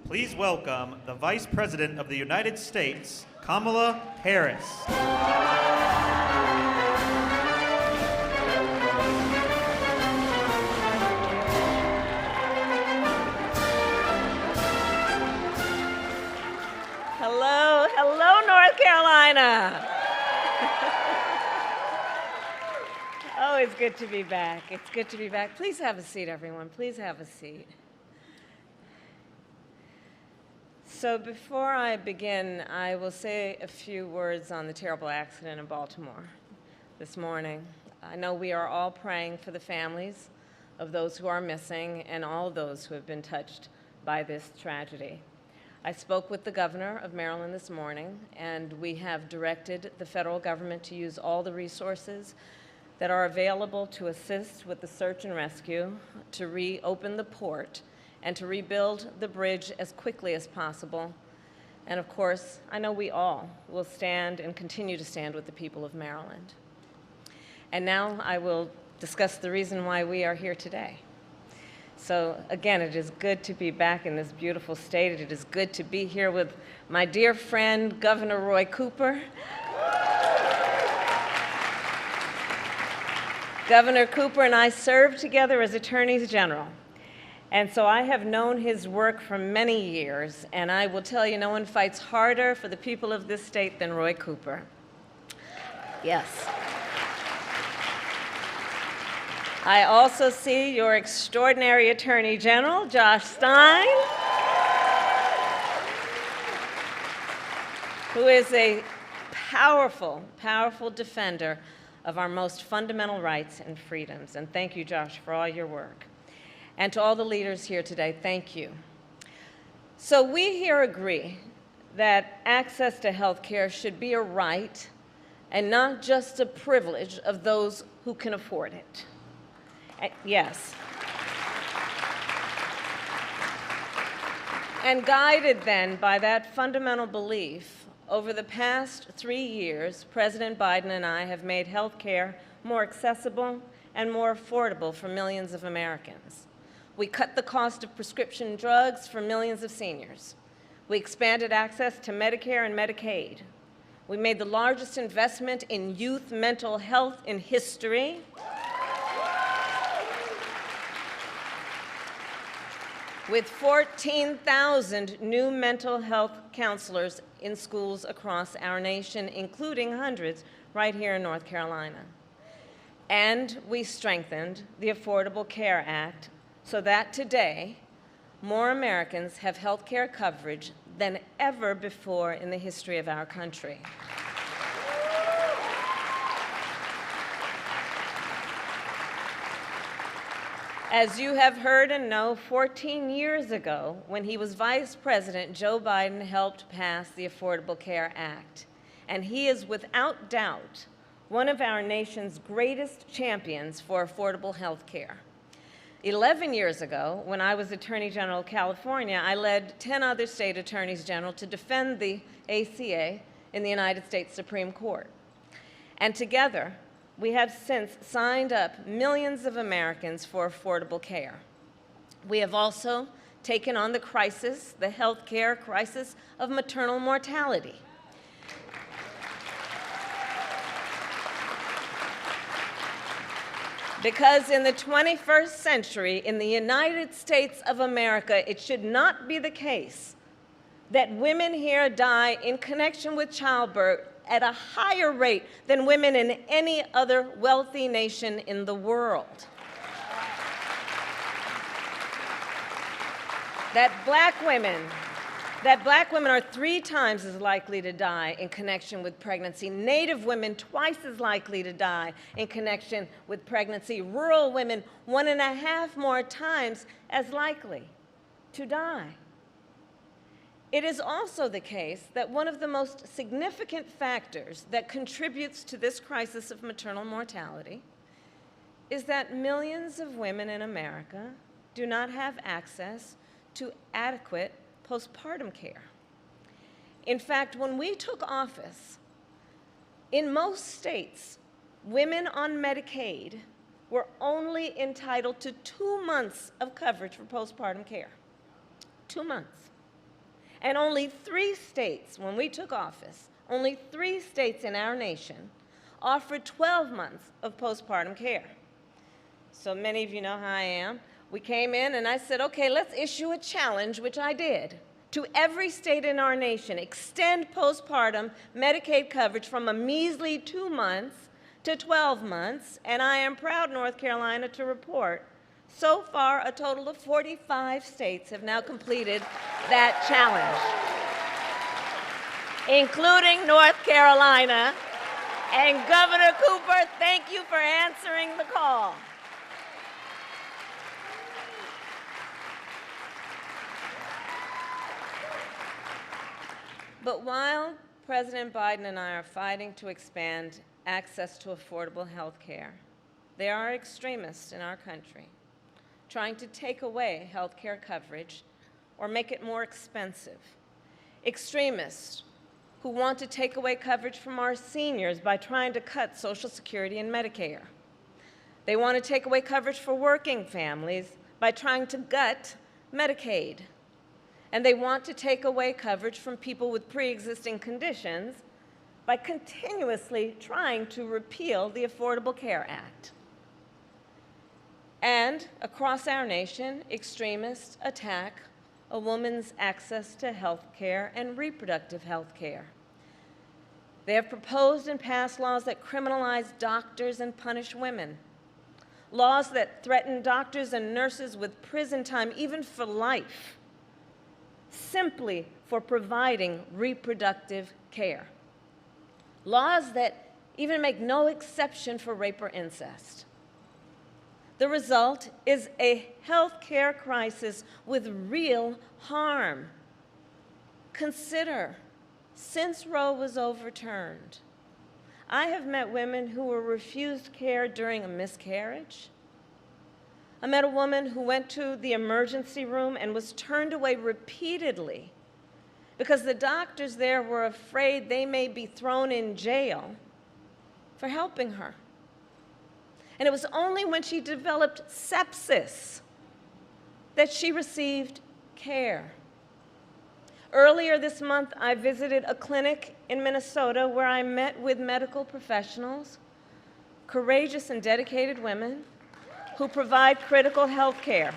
Please welcome the Vice President of the United States, Kamala Harris. Hello, North Carolina. Oh, it's good to be back. It's good to be back. Please have a seat, everyone. Please have a seat. So before I begin, I will say a few words on the terrible accident in Baltimore this morning. I know we are all praying for the families of those who are missing and all those who have been touched by this tragedy. I spoke with the governor of Maryland this morning, and we have directed the federal government to use all the resources that are available to assist with the search and rescue, to reopen the port, and to rebuild the bridge as quickly as possible. And of course, I know we all will stand and continue to stand with the people of Maryland. And now I will discuss the reason why we are here today. So again, it is good to be back in this beautiful state. It is good to be here with my dear friend, Governor Roy Cooper. Governor Cooper and I served together as attorneys general. And so I have known his work for many years, and I will tell you, no one fights harder for the people of this state than Roy Cooper. Yes. I also see your extraordinary Attorney General, Josh Stein, who is a powerful, powerful defender of our most fundamental rights and freedoms. And thank you, Josh, for all your work. And to all the leaders here today, thank you. So we here agree that access to health care should be a right and not just a privilege of those who can afford it. Yes. And guided then by that fundamental belief, over the past 3 years, President Biden and I have made health care more accessible and more affordable for millions of Americans. We cut the cost of prescription drugs for millions of seniors. We expanded access to Medicare and Medicaid. We made the largest investment in youth mental health in history. With 14,000 new mental health counselors in schools across our nation, including hundreds right here in North Carolina. And we strengthened the Affordable Care Act so that today, more Americans have health care coverage than ever before in the history of our country. As you have heard and know, 14 years ago, when he was vice president, Joe Biden helped pass the Affordable Care Act. And he is without doubt one of our nation's greatest champions for affordable health care. 11 years ago, when I was Attorney General of California, I led 10 other state attorneys general to defend the ACA in the United States Supreme Court. And together, we have since signed up millions of Americans for affordable care. We have also taken on the crisis, the health care crisis of maternal mortality. Because in the 21st century, in the United States of America, it should not be the case that women here die in connection with childbirth at a higher rate than women in any other wealthy nation in the world. That black women are 3 times as likely to die in connection with pregnancy. Native women twice as likely to die in connection with pregnancy. Rural women 1.5 more times as likely to die. It is also the case that one of the most significant factors that contributes to this crisis of maternal mortality is that millions of women in America do not have access to adequate postpartum care. In fact, when we took office, in most states, women on Medicaid were only entitled to 2 months of coverage for postpartum care. 2 months. And only 3 states, when we took office, only 3 states in our nation offered 12 months of postpartum care. So many of you know how I am. We came in and I said, okay, let's issue a challenge, which I did, to every state in our nation. Extend postpartum Medicaid coverage from a measly 2 months to 12 months. And I am proud, North Carolina, to report so far a total of 45 states have now completed that challenge, including North Carolina. And Governor Cooper, thank you for answering the call. But while President Biden and I are fighting to expand access to affordable health care, there are extremists in our country trying to take away health care coverage or make it more expensive. Extremists who want to take away coverage from our seniors by trying to cut Social Security and Medicare. They want to take away coverage for working families by trying to gut Medicaid. And they want to take away coverage from people with pre-existing conditions by continuously trying to repeal the Affordable Care Act. And across our nation, extremists attack a woman's access to health care and reproductive health care. They have proposed and passed laws that criminalize doctors and punish women, laws that threaten doctors and nurses with prison time, even for life, simply for providing reproductive care. Laws that even make no exception for rape or incest. The result is a health care crisis with real harm. Consider, since Roe was overturned, I have met women who were refused care during a miscarriage. I met a woman who went to the emergency room and was turned away repeatedly because the doctors there were afraid they may be thrown in jail for helping her. And it was only when she developed sepsis that she received care. Earlier this month, I visited a clinic in Minnesota where I met with medical professionals, courageous and dedicated women who provide critical health care,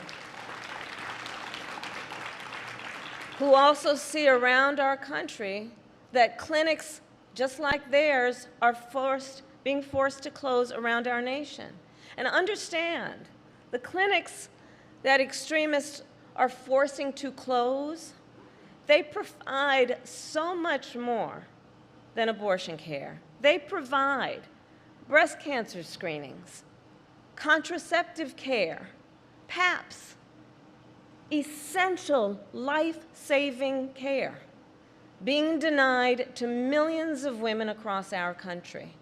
who also see around our country that clinics just like theirs are being forced to close around our nation. And understand, the clinics that extremists are forcing to close, they provide so much more than abortion care. They provide breast cancer screenings, contraceptive care, PAPs, essential life-saving care being denied to millions of women across our country.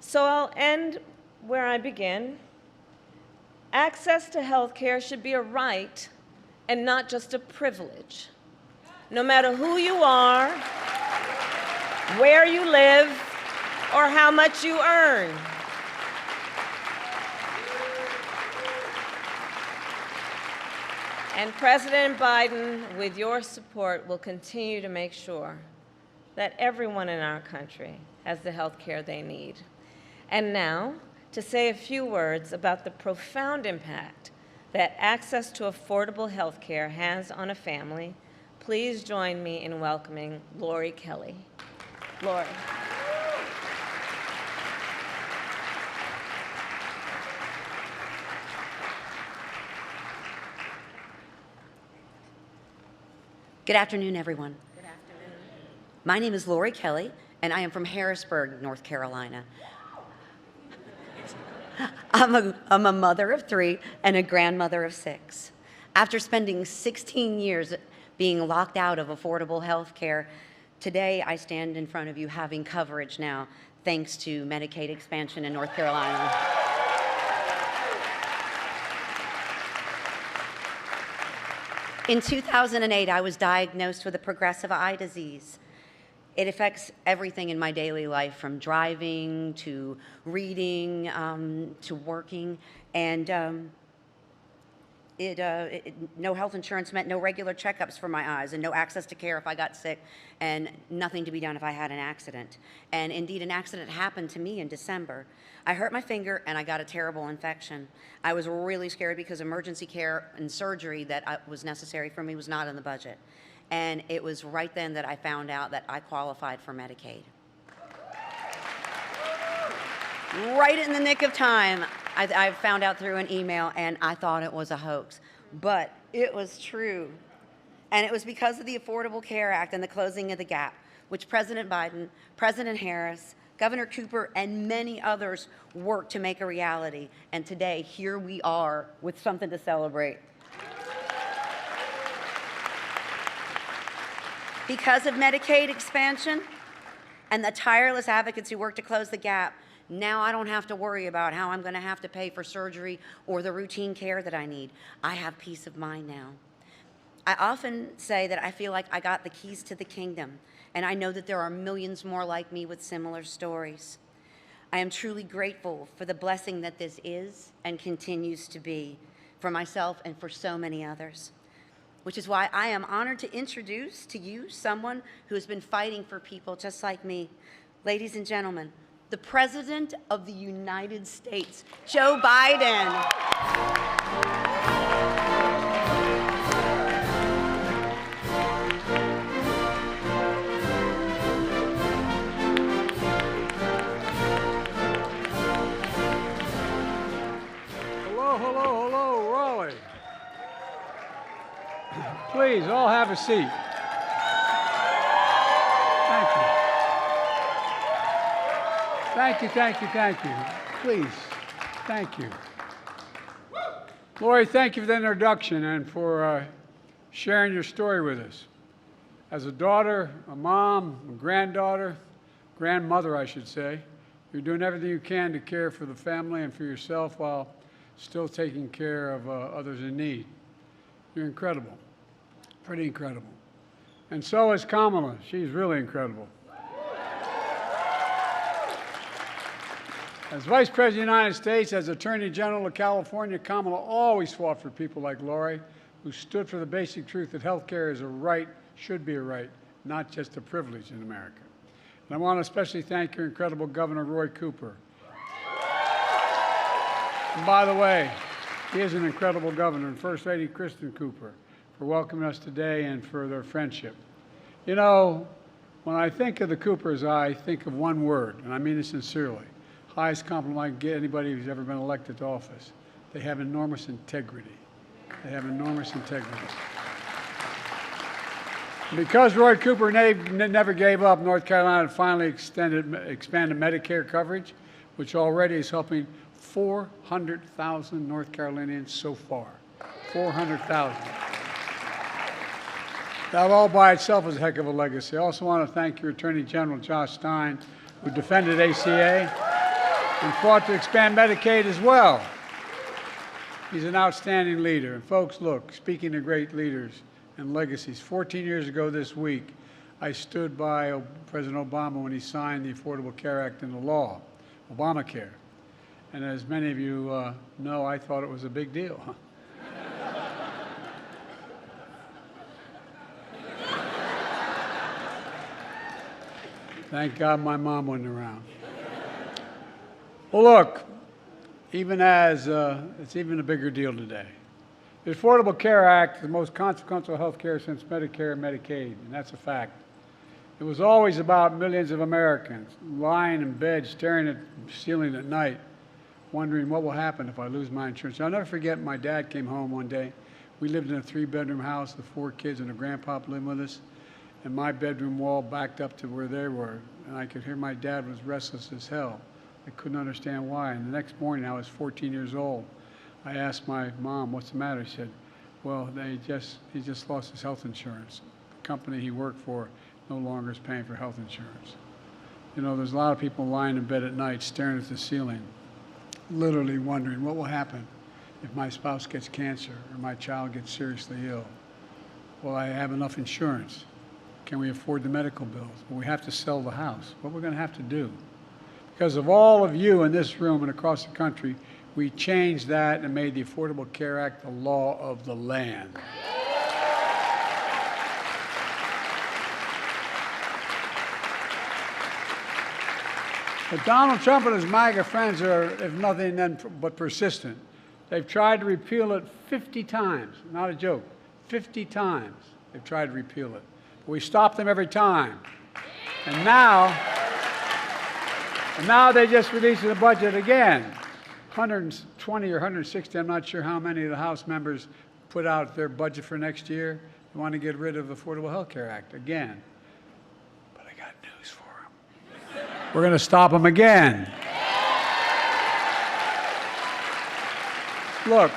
So I'll end where I begin. Access to health care should be a right and not just a privilege. No matter who you are, where you live, or how much you earn. And President Biden, with your support, will continue to make sure that everyone in our country has the health care they need. And now, to say a few words about the profound impact that access to affordable health care has on a family, please join me in welcoming Lori Kelly. Lori. Good afternoon, everyone. Good afternoon. My name is Lori Kelly, and I am from Harrisburg, North Carolina. I'm a mother of 3 and a grandmother of 6. After spending 16 years being locked out of affordable health care, today I stand in front of you having coverage now, thanks to Medicaid expansion in North Carolina. In 2008, I was diagnosed with a progressive eye disease. It affects everything in my daily life, from driving to reading to working. And no health insurance meant no regular checkups for my eyes and no access to care if I got sick and nothing to be done if I had an accident. And indeed, an accident happened to me in December. I hurt my finger and I got a terrible infection. I was really scared because emergency care and surgery that was necessary for me was not in the budget. And it was right then that I found out that I qualified for Medicaid. Right in the nick of time, I found out through an email, and I thought it was a hoax. But it was true. And it was because of the Affordable Care Act and the closing of the gap, which President Biden, President Harris, Governor Cooper, and many others worked to make a reality. And today, here we are with something to celebrate. Because of Medicaid expansion and the tireless advocates who worked to close the gap, now I don't have to worry about how I'm going to have to pay for surgery or the routine care that I need. I have peace of mind now. I often say that I feel like I got the keys to the kingdom, and I know that there are millions more like me with similar stories. I am truly grateful for the blessing that this is and continues to be for myself and for so many others, which is why I am honored to introduce to you someone who has been fighting for people just like me. Ladies and gentlemen, the President of the United States, Joe Biden. Hello, hello, hello, Raleigh. Please, all have a seat. Thank you. Thank you, thank you, thank you. Please, thank you. Lori, thank you for the introduction and for sharing your story with us. As a daughter, a mom, a granddaughter, grandmother, I should say, you're doing everything you can to care for the family and for yourself while still taking care of others in need. You're incredible, pretty incredible. And so is Kamala. She's really incredible. As Vice President of the United States, as Attorney General of California, Kamala always fought for people like Lori, who stood for the basic truth that health care is a right, should be a right, not just a privilege in America. And I want to especially thank your incredible Governor, Roy Cooper. And by the way, he is an incredible governor, and First Lady Kristen Cooper, for welcoming us today and for their friendship. You know, when I think of the Coopers, I think of one word, and I mean it sincerely. Highest compliment I can get anybody who's ever been elected to office. They have enormous integrity. They have enormous integrity. Because Roy Cooper never gave up, North Carolina finally expanded Medicare coverage, which already is helping 400,000 North Carolinians so far. 400,000. That all by itself is a heck of a legacy. I also want to thank your Attorney General, Josh Stein, who defended ACA and fought to expand Medicaid as well. He's an outstanding leader. And folks, look, speaking of great leaders and legacies, 14 years ago this week, I stood by President Obama when he signed the Affordable Care Act into law, Obamacare. And as many of you know, I thought it was a big deal. Thank God my mom wasn't around. Well, look, even as it's even a bigger deal today. The Affordable Care Act is the most consequential health care since Medicare and Medicaid, and that's a fact. It was always about millions of Americans lying in bed, staring at the ceiling at night, wondering what will happen if I lose my insurance. I'll never forget my dad came home one day. We lived in a 3-bedroom house with 4 kids and a grandpa living with us, and my bedroom wall backed up to where they were, and I could hear my dad was restless as hell. I couldn't understand why. And the next morning, I was 14 years old. I asked my mom, what's the matter? She said, well, he just lost his health insurance. The company he worked for no longer is paying for health insurance. You know, there's a lot of people lying in bed at night staring at the ceiling, literally wondering what will happen if my spouse gets cancer or my child gets seriously ill. Will I have enough insurance? Can we afford the medical bills? Will we have to sell the house? What we're going to have to do? Because of all of you in this room and across the country We changed that and made the Affordable Care Act the law of the land. But Donald Trump and his MAGA friends are, if nothing but persistent. They've tried to repeal it 50 times, not a joke, 50 times they've tried to repeal it. But we stopped them every time. And now they just released the budget again. 120 or 160, I'm not sure how many of the House members put out their budget for next year. They want to get rid of the Affordable Health Care Act again. But I got news for them. We're going to stop them again. Look,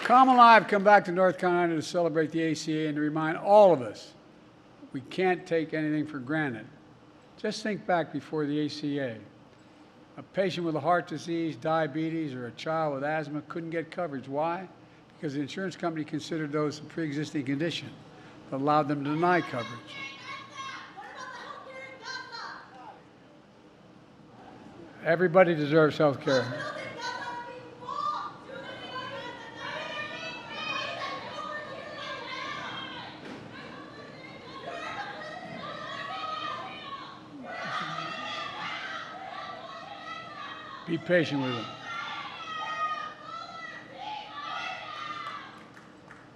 Kamala and I have come back to North Carolina to celebrate the ACA and to remind all of us we can't take anything for granted. Just think back before the ACA. A patient with a heart disease, diabetes, or a child with asthma couldn't get coverage. Why? Because the insurance company considered those a pre-existing condition that allowed them to deny coverage. Everybody deserves health care. Be patient with them.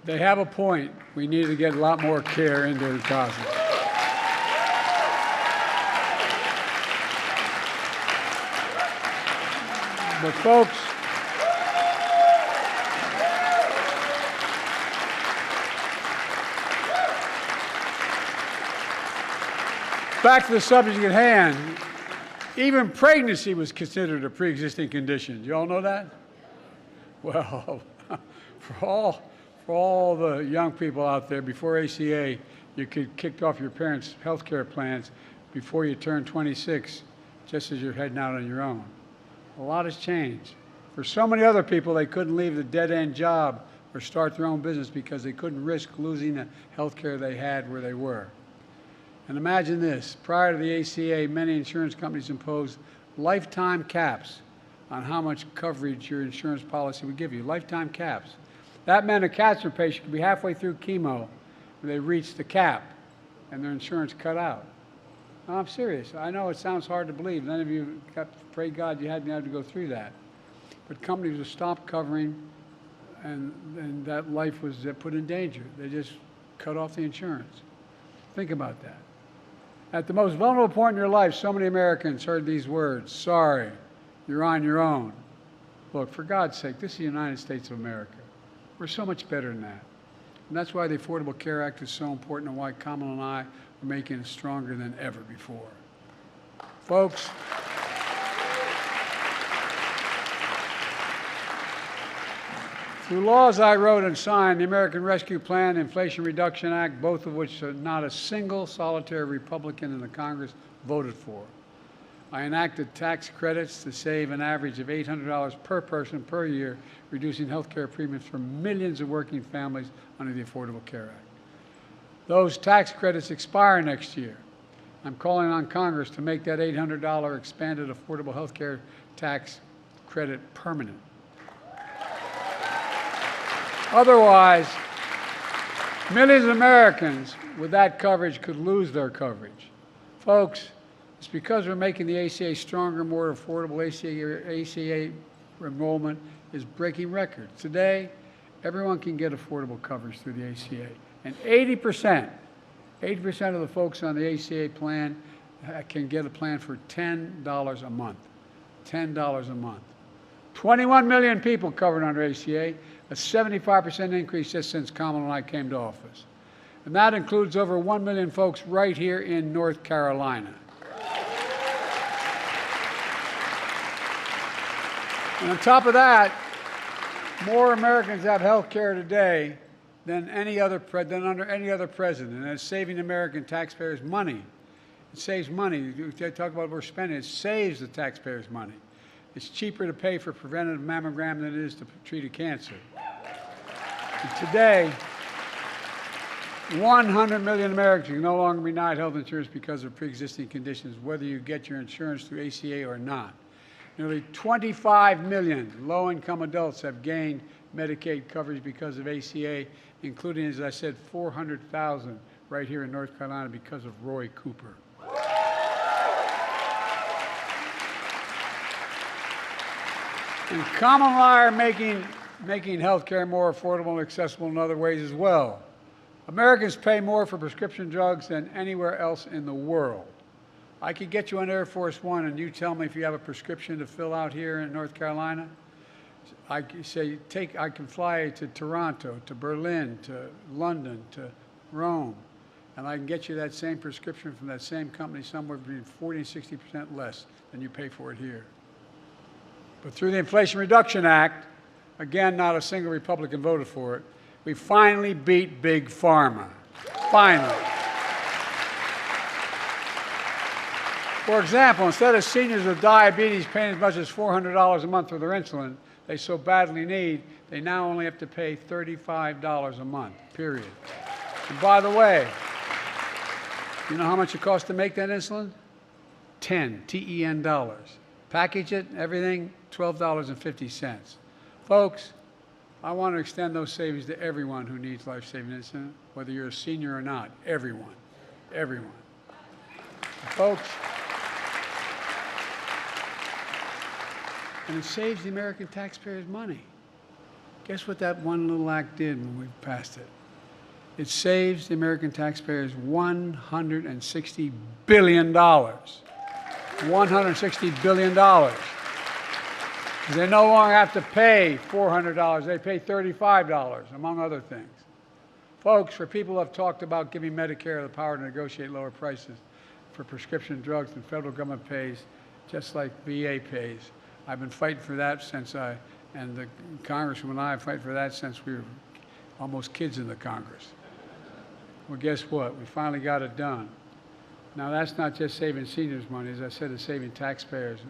They have a point. We need to get a lot more care into the causes. But folks, back to the subject at hand. Even pregnancy was considered a pre-existing condition. Do you all know that? Well, for all the young people out there, before ACA, you could kick off your parents' health care plans before you turn 26, just as you're heading out on your own. A lot has changed. For so many other people, they couldn't leave the dead-end job or start their own business because they couldn't risk losing the health care they had where they were. And imagine this, prior to the ACA, many insurance companies imposed lifetime caps on how much coverage your insurance policy would give you, lifetime caps. That meant a cancer patient could be halfway through chemo when they reached the cap and their insurance cut out. No, I'm serious. I know it sounds hard to believe. None of you, pray God you hadn't had to go through that. But companies would stop covering and that life was put in danger. They just cut off the insurance. Think about that. At the most vulnerable point in your life, so many Americans heard these words, sorry, you're on your own. Look, for God's sake, this is the United States of America. We're so much better than that. And that's why the Affordable Care Act is so important and why Kamala and I are making it stronger than ever before. Folks, through laws I wrote and signed, the American Rescue Plan, Inflation Reduction Act, both of which not a single solitary Republican in the Congress voted for. I enacted tax credits to save an average of $800 per person per year, reducing health care premiums for millions of working families under the Affordable Care Act. Those tax credits expire next year. I'm calling on Congress to make that $800 expanded affordable health care tax credit permanent. Otherwise, millions of Americans with that coverage could lose their coverage. Folks, it's because we're making the ACA stronger, more affordable. ACA enrollment is breaking records. Today, everyone can get affordable coverage through the ACA. And 80% of the folks on the ACA plan can get a plan for $10 a month. $10 a month. 21 million people covered under ACA, a 75% increase just since Kamala and I came to office. And that includes over 1 million folks right here in North Carolina. And on top of that, more Americans have health care today than under any other president. And it's saving American taxpayers money. It saves money. They talk about what we're spending. It saves the taxpayers money. It's cheaper to pay for preventative mammogram than it is to treat a cancer. And today, 100 million Americans can no longer be denied health insurance because of pre-existing conditions, whether you get your insurance through ACA or not. Nearly 25 million low-income adults have gained Medicaid coverage because of ACA, including, as I said, 400,000 right here in North Carolina because of Roy Cooper. And common law are making health care more affordable and accessible in other ways as well. Americans pay more for prescription drugs than anywhere else in the world. I could get you on Air Force One and you tell me if you have a prescription to fill out here in North Carolina. I say, I can fly to Toronto, to Berlin, to London, to Rome, and I can get you that same prescription from that same company somewhere between 40 and 60% less than you pay for it here. But through the Inflation Reduction Act, again, not a single Republican voted for it, we finally beat Big Pharma. Finally. For example, instead of seniors with diabetes paying as much as $400 a month for their insulin they so badly need, they now only have to pay $35 a month, period. And by the way, you know how much it costs to make that insulin? $10 dollars. Package it, everything, $12.50. Folks, I want to extend those savings to everyone who needs life-saving insulin, whether you're a senior or not. Everyone. Everyone. Folks, and it saves the American taxpayers money. Guess what that one little act did when we passed it? It saves the American taxpayers $160 billion. $160 billion. They no longer have to pay $400, they pay $35, among other things. Folks, for people who have talked about giving Medicare the power to negotiate lower prices for prescription drugs than federal government pays, just like VA pays, I've been fighting for that since and the Congressman and I fight for that since we were almost kids in the Congress. Well, guess what? We finally got it done. Now, that's not just saving seniors money. As I said, it's saving taxpayers.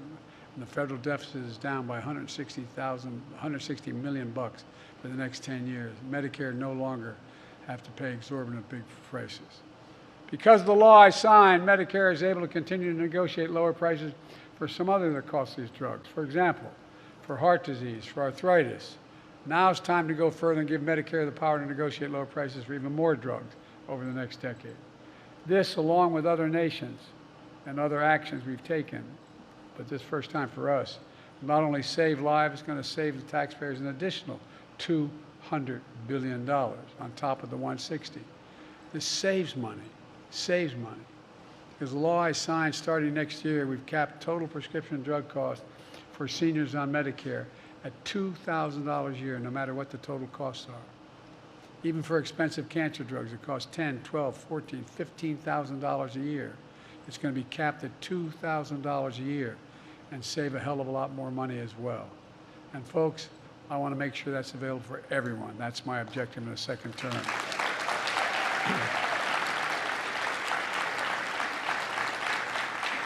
And the federal deficit is down by $160 million bucks for the next 10 years. Medicare no longer have to pay exorbitant big prices. Because of the law I signed, Medicare is able to continue to negotiate lower prices for some other of the costliest drugs. For example, for heart disease, for arthritis. Now it's time to go further and give Medicare the power to negotiate lower prices for even more drugs over the next decade. This, along with other nations and other actions we've taken, but this first time for us, will not only save lives, it's going to save the taxpayers an additional $200 billion on top of the $160. This saves money, Because the law I signed starting next year, we've capped total prescription drug costs for seniors on Medicare at $2,000 a year, no matter what the total costs are. Even for expensive cancer drugs, it costs $10,000, $12,000, $14,000, $15,000 a year. It's going to be capped at $2,000 a year and save a hell of a lot more money as well. And folks, I want to make sure that's available for everyone. That's my objective in the second term.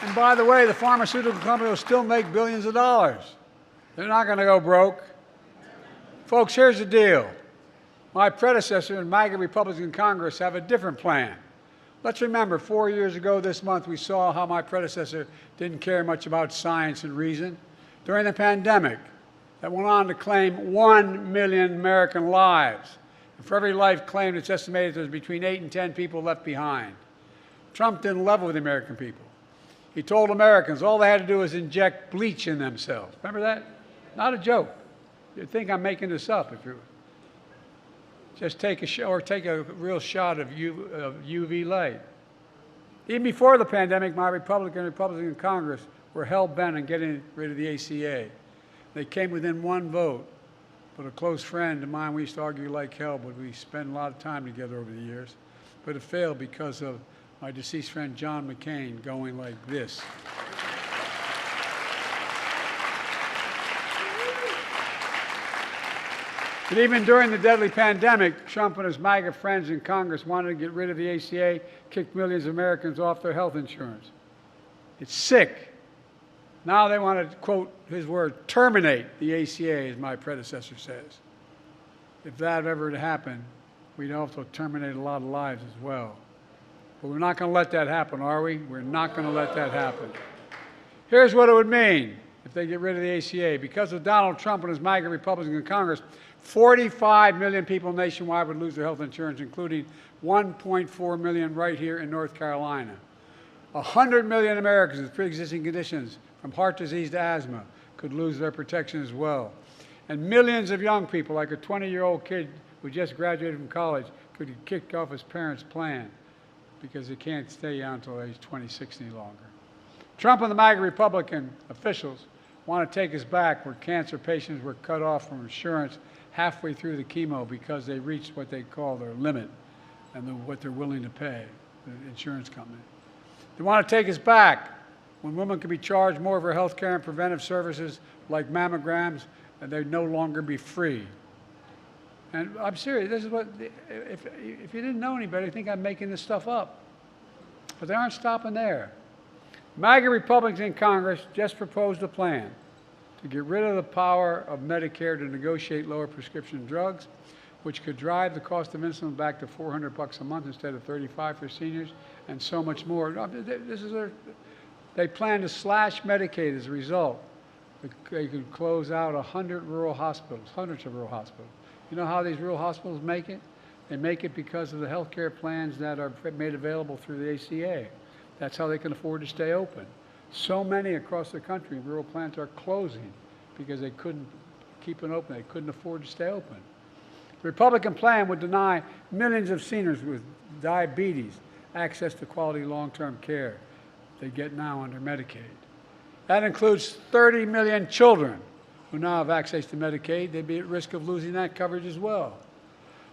And by the way, the pharmaceutical company will still make billions of dollars. They're not going to go broke. Folks, here's the deal. My predecessor and MAGA Republicans in Congress have a different plan. Let's remember, 4 years ago this month, we saw how my predecessor didn't care much about science and reason. During the pandemic, that went on to claim 1 million American lives. And for every life claimed, it's estimated there's between 8 and 10 people left behind. Trump didn't level with the American people. He told Americans all they had to do was inject bleach in themselves. Remember that? Not a joke. You'd think I'm making this up if you just take a real shot of UV light. Even before the pandemic, my Republicans in Congress were hell-bent on getting rid of the ACA. They came within one vote, but a close friend of mine, we used to argue like hell, but we spent a lot of time together over the years. But it failed because of my deceased friend John McCain going like this. But even during the deadly pandemic, Trump and his MAGA friends in Congress wanted to get rid of the ACA, kick millions of Americans off their health insurance. It's sick. Now they want to, quote his word, terminate the ACA, as my predecessor says. If that ever happened, we'd also terminate a lot of lives as well. But we're not going to let that happen, are we? We're not going to let that happen. Here's what it would mean. if they get rid of the ACA. Because of Donald Trump and his MAGA Republicans in Congress, 45 million people nationwide would lose their health insurance, including 1.4 million right here in North Carolina. 100 million Americans with pre-existing conditions, from heart disease to asthma, could lose their protection as well. And millions of young people, like a 20-year-old kid who just graduated from college, could get kicked off his parents' plan because they can't stay on until age 26 any longer. Trump and the MAGA Republican officials want to take us back where cancer patients were cut off from insurance halfway through the chemo because they reached what they call their limit and what they're willing to pay, the insurance company. They want to take us back when women could be charged more for health care and preventive services like mammograms, and they'd no longer be free. And I'm serious, this is what, if you didn't know any better, you think I'm making this stuff up. But they aren't stopping there. MAGA Republicans in Congress just proposed a plan to get rid of the power of Medicare to negotiate lower prescription drugs, which could drive the cost of insulin back to $400 a month instead of $35 for seniors, and so much more. They plan to slash Medicaid as a result. They could close out 100 rural hospitals, hundreds of rural hospitals. You know how these rural hospitals make it? They make it because of the health care plans that are made available through the ACA. That's how they can afford to stay open. So many across the country, rural plants are closing because they couldn't keep it open. They couldn't afford to stay open. The Republican plan would deny millions of seniors with diabetes access to quality long-term care they get now under Medicaid. That includes 30 million children who now have access to Medicaid. They'd be at risk of losing that coverage as well.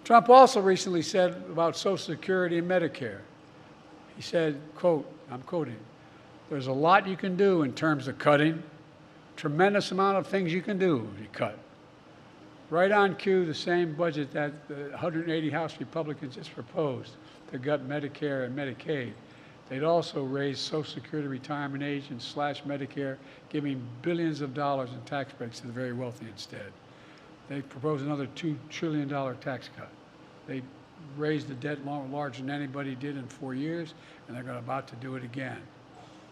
Trump also recently said about Social Security and Medicare. He said, quote, I'm quoting, "There's a lot you can do in terms of cutting, tremendous amount of things you can do if you cut." Right on cue, the same budget that the 180 House Republicans just proposed to gut Medicare and Medicaid. They'd also raise Social Security retirement age and slash Medicare, giving billions of dollars in tax breaks to the very wealthy instead. They proposed another $2 trillion tax cut. They raised the debt larger than anybody did in 4 years, and they're about to do it again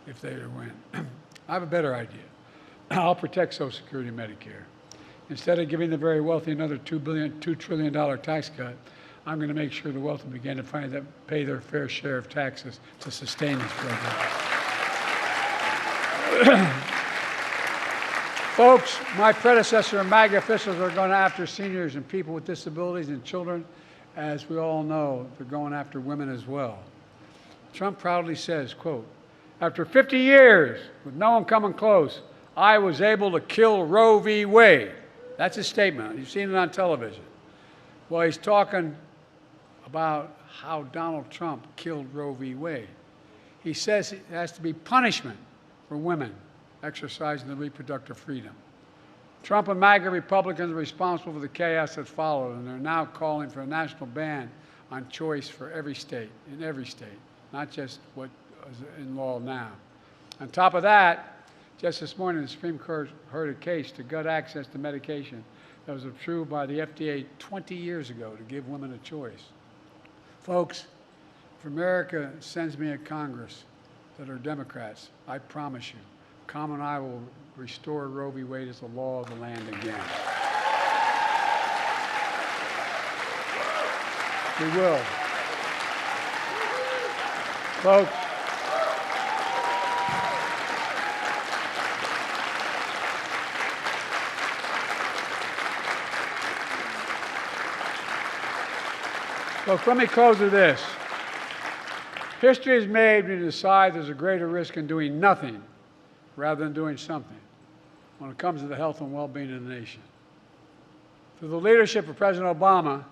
if they win. I have a better idea. I'll protect Social Security and Medicare. Instead of giving the very wealthy another $2 trillion tax cut, I'm going to make sure the wealthy begin to pay their fair share of taxes to sustain this program. Folks, my predecessor and MAGA officials are going after seniors and people with disabilities and children. As we all know, they're going after women as well. Trump proudly says, quote, "After 50 years with no one coming close, I was able to kill Roe v. Wade." That's his statement. You've seen it on television. Well, he's talking about how Donald Trump killed Roe v. Wade. He says it has to be punishment for women exercising their reproductive freedom. Trump and MAGA Republicans are responsible for the chaos that followed, and they're now calling for a national ban on choice for every state, in every state, not just what is in law now. On top of that, just this morning, the Supreme Court heard a case to gut access to medication that was approved by the FDA 20 years ago to give women a choice. Folks, if America sends me a Congress that are Democrats, I promise you, Tom and I will restore Roe v. Wade as the law of the land again. We will. Folks, let me close with this. History is made when you decide there's a greater risk in doing nothing rather than doing something when it comes to the health and well-being of the nation. Through the leadership of President Obama,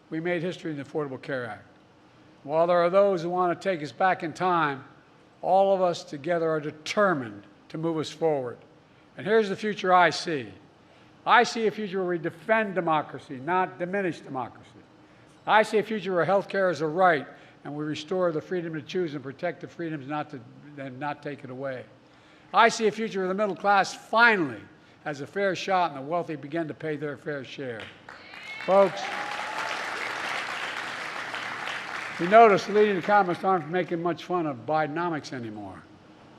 we made history in the Affordable Care Act. While there are those who want to take us back in time, all of us together are determined to move us forward. And here's the future I see. I see a future where we defend democracy, not diminish democracy. I see a future where health care is a right and we restore the freedom to choose and protect the freedoms and not take it away. I see a future where the middle class finally has a fair shot and the wealthy begin to pay their fair share. Folks, you notice the leading economists aren't making much fun of Bidenomics anymore.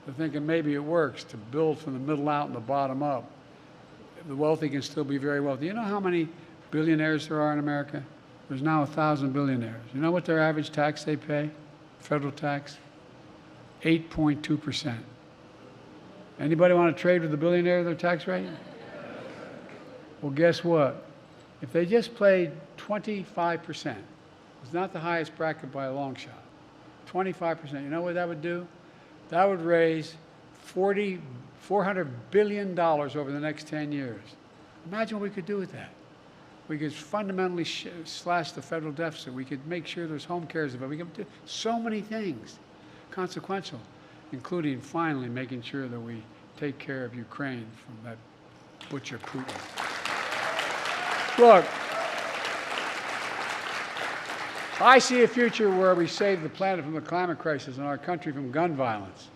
They're thinking maybe it works to build from the middle out and the bottom up. The wealthy can still be very wealthy. You know how many billionaires there are in America? There's now 1,000 billionaires. You know what their average tax they pay? Federal tax? 8.2%. Anybody want to trade with a billionaire their tax rate? Well, guess what? If they just played 25%, it's not the highest bracket by a long shot. 25%. You know what that would do? That would raise $400 billion over the next 10 years. Imagine what we could do with that. We could fundamentally slash the federal deficit. We could make sure there's home care. We could do so many things consequential, including finally making sure that we take care of Ukraine from that butcher Putin. Look, I see a future where we save the planet from the climate crisis and our country from gun violence.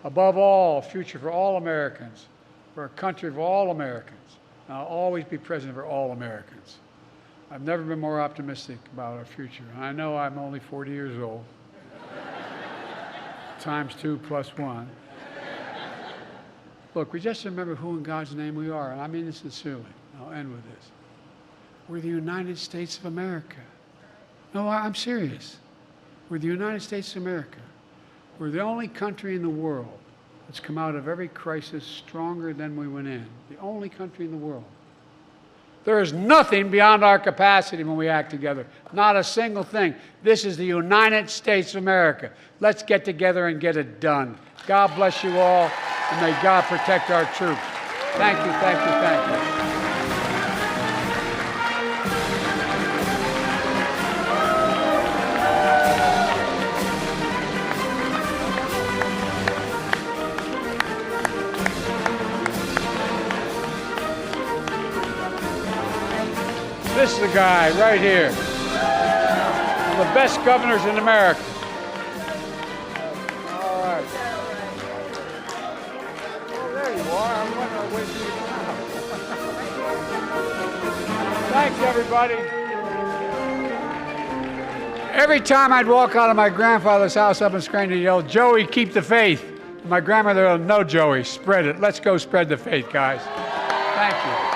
Above all, a future for all Americans, for a country for all Americans. And I'll always be president for all Americans. I've never been more optimistic about our future. And I know I'm only 40 years old, times 2 plus 1. Look, we just remember who in God's name we are, and I mean this sincerely. I'll end with this. We're the United States of America. No, I'm serious. We're the United States of America. We're the only country in the world that's come out of every crisis stronger than we went in. The only country in the world. There is nothing beyond our capacity when we act together. Not a single thing. This is the United States of America. Let's get together and get it done. God bless you all, and may God protect our troops. Thank you, thank you, thank you. This is the guy right here. One of the best governors in America. All right. Oh, there you are. I'm wondering where you are. Thanks, everybody. Every time I'd walk out of my grandfather's house up in Scranton, he'd yell, "Joey, keep the faith." And my grandmother would, "No, Joey, spread it. Let's go spread the faith, guys." Thank you.